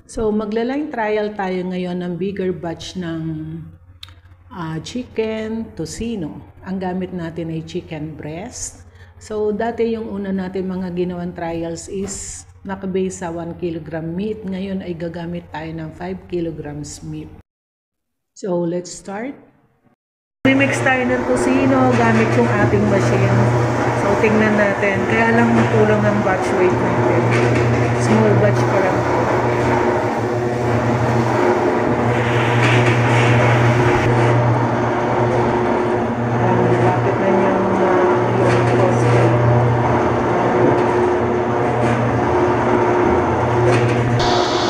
So, magla-line trial tayo ngayon ng bigger batch ng chicken tocino. Ang gamit natin ay chicken breast. So, dati yung una natin mga ginawang trials is nakabase sa 1 kg meat. Ngayon ay gagamit tayo ng 5 kilograms meat. So, let's start. Mimix tayo ng tocino gamit yung ating machine. So, tingnan natin. Kaya lang kulang ang batch weight natin. Small batch pa lang. Lapit na niyang yung cost.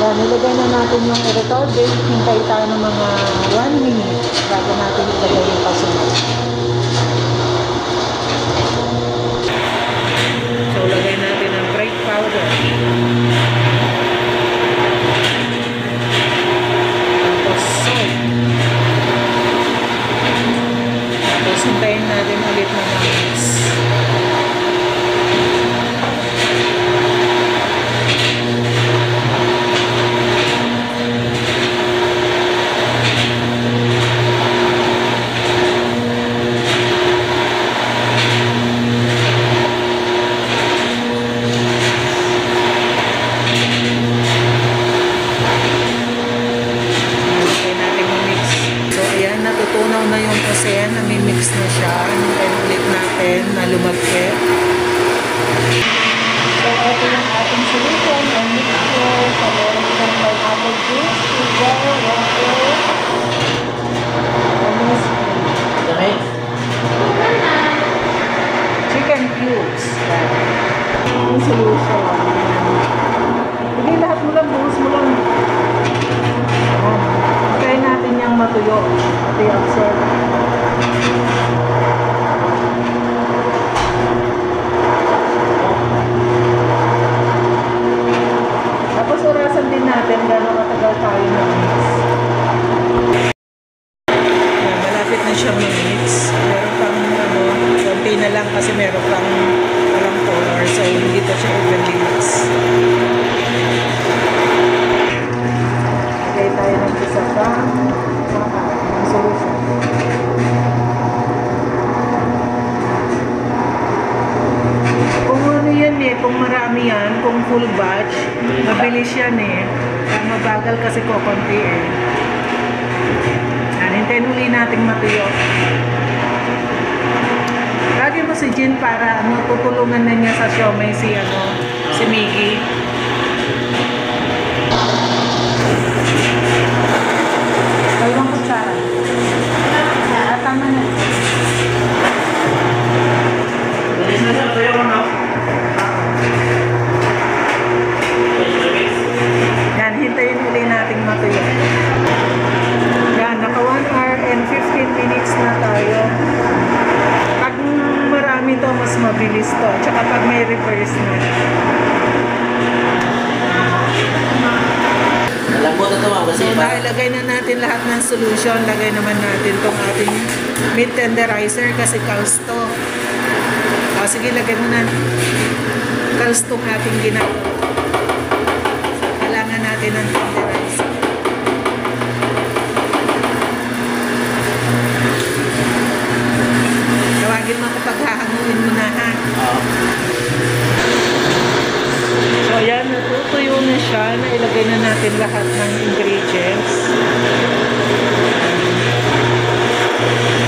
Yan, nilagay na natin yung retardant. Hintay tayo ng mga 1 minute bago natin ilagay yung pasunod. So, lagay natin ang brake powder. Tapos salt. Tapos hintayin natin ulit na mix. Natutunaw na yung kusen, nami-mix na siya. Hintayin ulit natin na lumagkit. So, ito yung ating solution. Ang mixture sa meron ng pineapple juice, sugar, water, chicken cubes. Yung solution. Hindi lahat mo lang, buhos mo lang. Hintayin natin yung matuyo. Absorb. Tapos orasan din natin gano'ng matagal tayo mag-mix. Malapit na siya mag-mix. Meron pang konti na lang kasi meron pang walang color. So hindi pa siya evenly mix. Lagay tayo ng isa pang solution. Kung ano yan kung marami yan, kung full batch, mabilis yan mabagal kasi konti hintayin uli nating matuyo. Lagi mo si Jin para tutulungan na niya sa siomay si Miggy. Dalawang kutsara. Tama na. Yan, hintayin uli nating matuyo. Yan, naka 1 hour and 15 minutes na tayo. Pag marami to, mas mabilis to. Tsaka pag may reverse na. Lambot na ito kasi Ilagay na natin lahat ng solution. Lagay naman natin itong ating meat tenderizer kasi calls to. Sige, lagay mo na. Calls tong ating ginagawa. Kailangan natin ng tenderizer. Tawagin mo kapag hahanguin mo na ha. So yan, natutuyo na siya. Nailagay na natin lahat ng ingredients.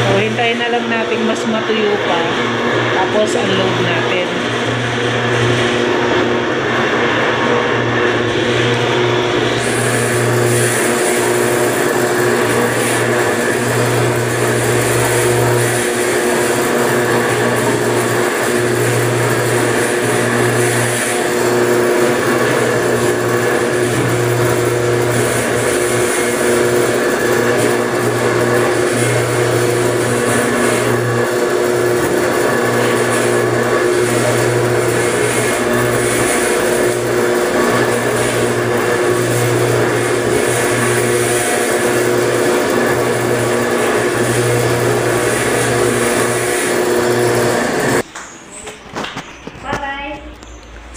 So hintayin na lang natin mas matuyo pa. Tapos unload natin.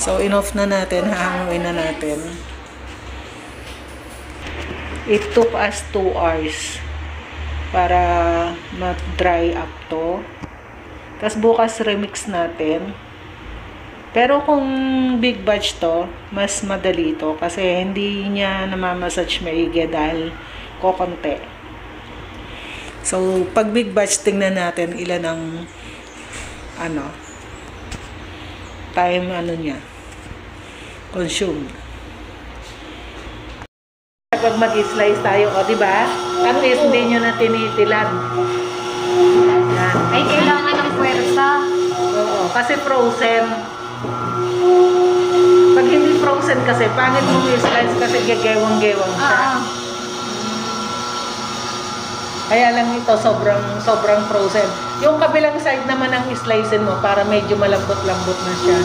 So, in-off na natin, hahanguin na natin. It took us 2 hours para ma-dry up to. Tapos bukas remix natin. Pero kung big batch to, mas madali to kasi hindi niya namamassage maigi dahil kokonti. So, pag big batch, tingnan natin ilan ang time niya consumed. Pag mag-slice tayo, di ba? At least hindi nyo na tinitilan. Yan. Ay, kailangan ng puwersa. Oo, kasi frozen. Pag hindi frozen kasi, pangit mo i-slice kasi gagewang-gewang siya. Kaya lang ito, sobrang frozen. Yung kabilang side naman ang slicein mo para medyo malambot-lambot na siya.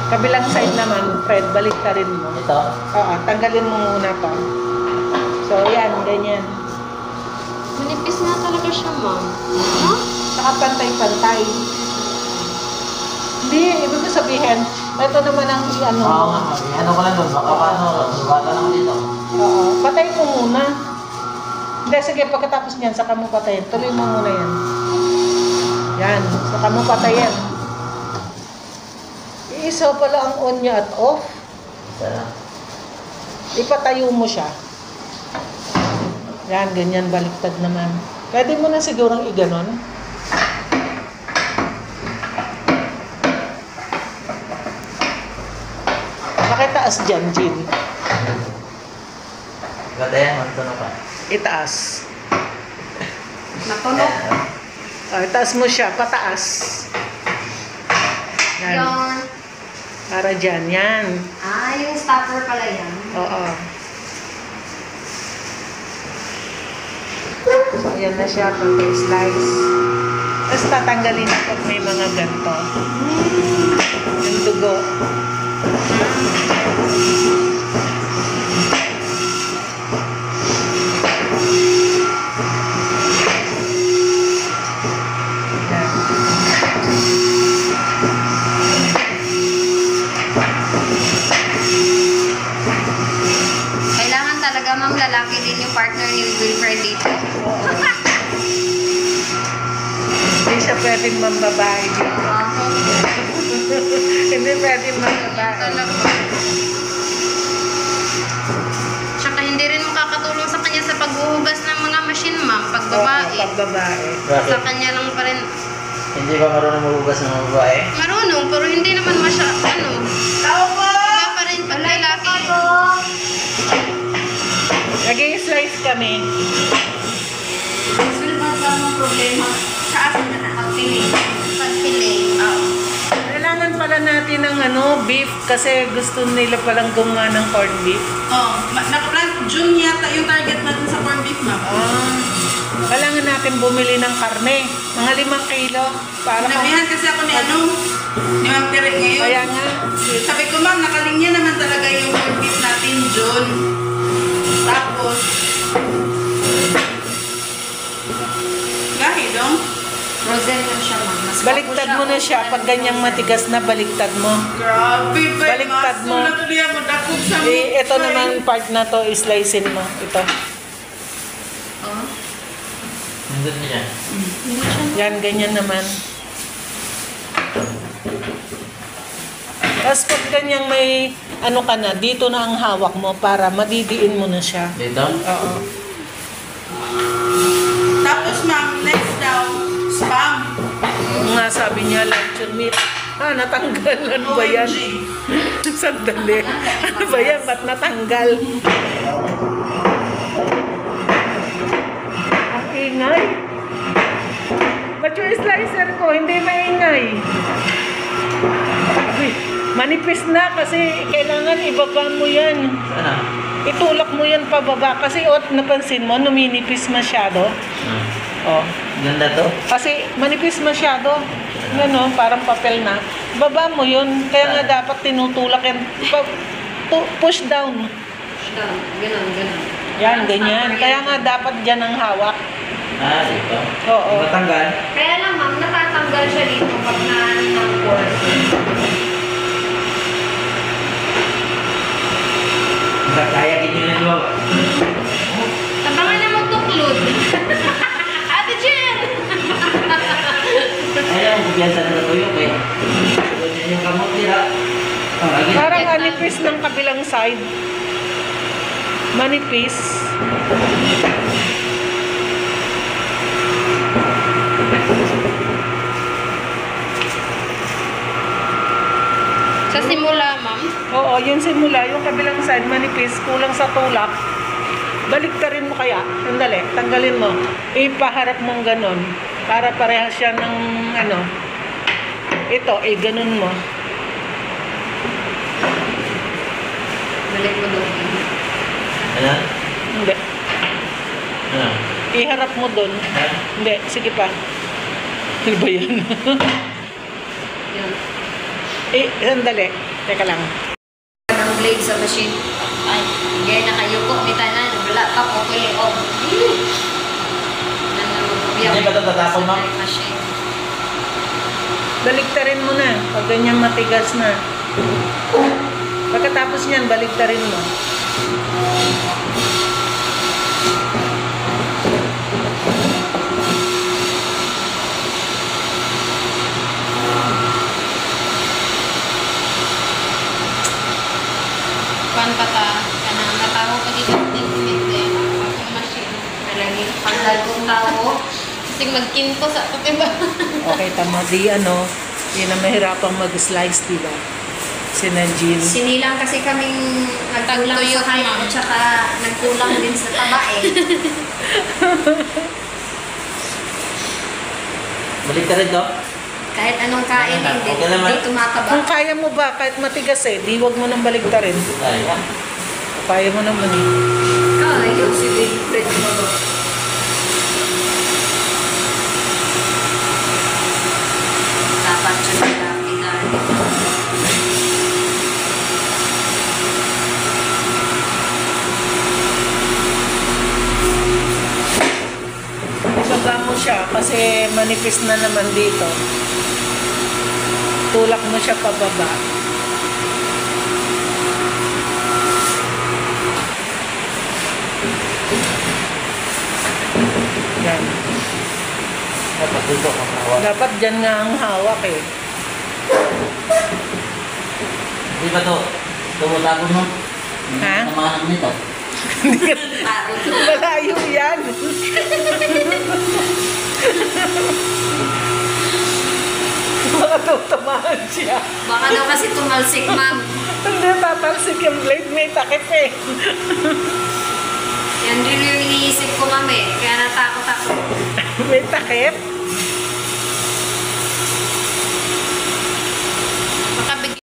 Kabilang side naman, Fred, balik ka rin mo. Ito? Oo, tanggalin mo muna to. So, yan, ganyan. Manipis na talaga siya, ma'am. Huh? Saka pantay-pantay. Hindi, ibig ko sabihin, ito naman ang Oo nga, ano ko lang doon, baka paano, bata lang dito. Oo, patay mo muna. Hindi, sige, pagkatapos niyan, saka mo patayin. Tuloy mo muna yan. Yan, saka mo patayin. Iisa pala ang on niya at off. Sana. Ipatayo mo siya. Yan, ganyan, baliktad naman. Pwede mo na sigurong iganon. Pakitaas dyan, Jean. Ganda yan, magtunog ka. Itaas. Natunog. Itaas mo siya, pataas. Yan. Yung... Para dyan, yan. yung stopper pala yan. Oo. So, ayan na siya, pag-slice. Tapos tatanggalin na pag may mga ganito. Yung dugo. Kailangan talaga, ma'am, lalaki din yung partner ni Wilfred dito. Hindi siya pwedeng mambabae. Hindi pwedeng mambabae. Talaga. Tsaka hindi rin makakatulong sa kanya sa paghuhugas ng mga machine, ma'am, pag babae. Pag babae. Sa kanya lang pa rin. Hindi ba marunong magugas ng mga babae? Marunong, pero hindi naman Tao po! Iba pa rin pag lalaki. Nag-i-slice kami. Sulman pa ang problema sa akin na pagpiling. Pagpiling. Kailangan pala natin ng beef kasi gusto nila palang gumawa ng corned beef. Nakaplan, June yata yung target natin sa corned beef, ma'am. Kailangan natin bumili ng karne. Mga 5 kilo. Para Sinabihan kasi ako ni Ma'am Tere ngayon. Kaya nga. Sabi ko, ma'am, nakalinya naman talaga yung corned beef natin, June. Tapos, gahi dong. Frozen lang siya, ma'am. Mas Baliktad mo na siya. Pag ganyang matigas na, baliktad mo. Grabe ba? Baliktad mo. Natuloy mo, dakog sa Ito naman part na to, slicein mo. Ito. Nandun niya. Yan, ganyan naman. Tapos pag ganyang may ka na, dito na ang hawak mo para madidiin mo na siya. Dito? Oo. Tapos, ma'am, next daw, spam. Nga sabi niya, luncheon meat. Natanggal. Ano ba yan? Sandali. Ano ba yan? Ba't natanggal? Ang ingay. Ba't yung slicer ko? Hindi maingay. Manipis na kasi kailangan ibaba mo yan. Sana? Itulak mo yan pababa kasi napansin mo, numinipis masyado. Oh. Ganda to? Kasi manipis masyado. Parang papel na. Baba mo yun. Kaya nga dapat tinutulak yan. Push down. Ganun. Yan, ganyan. Kaya nga dapat dyan ang hawak. Dito? Oo. Matanggal? Kaya lang, ma'am, natatanggal siya dito pag ng pork. Kaya ganyan na Tabangan na magtuklod. Ate Jen! Ayun, kumpiyansa na natuyo eh. Sunod niya yung kamot nila. Parang manipis ng kabilang side. Manipis. Sa simula, ma'am. Oo, yun simula. Yung kabilang side, manipis. Kulang sa tulak. Baliktarin mo kaya. Sandali, tanggalin mo. Ipaharap mong ganon. Para parehas siya ng ano. Ito, ganon mo. Balik mo doon. Ano? Hindi. Ano? Iharap mo doon. Ha? Hindi, sige pa. Ano ba yan? Yun. Sandali. Teka lang. Ng blade sa machine. Ay, gaya na kayo po. May tanan. Wala pa po ko yung og. Hindi ba ito tatapon, ma'am? Machine. Baliktarin mo na. Pag ganyan matigas na. Pagkatapos niyan, baliktarin mo. Kuan pa ta. Kanang nataho pa dito. Tingin ang machine. Malagi. Pagdagong tao. Kasi magkinto sa ito, diba? Okay, tama. Di ano, yun ang mahirapang mag-slice, diba? Si Nanjin. Sinilang kasi kaming nagkulang Tagtuyot, sa height ma'am. at saka nagkulang din sa taba eh. Balik ka rin to? Kahit anong kain, hindi, Okay naman. hindi tumataba. Kung kaya mo ba, kahit matigas di wag mo nang baliktarin. Kaya. Kaya mo naman eh. Kaya, si Wilfred mo ba? Dapat siya nagkakitan. Ibaba mo siya kasi manipis na naman dito. Tulak mo siya pababa. Yan. Dapat dito ang kawan. Dapat dyan nga ang hawak eh. Di ba to? Tumutapon mo? Ha? Namahanap nito. Malayo yan. Baka tutamahan siya. Baka daw kasi tumalsik, ma'am. Hindi, tatalsik yung blade. May takip eh. Yan din yung iniisip ko, ma'am eh. Kaya natakot ako. May takip.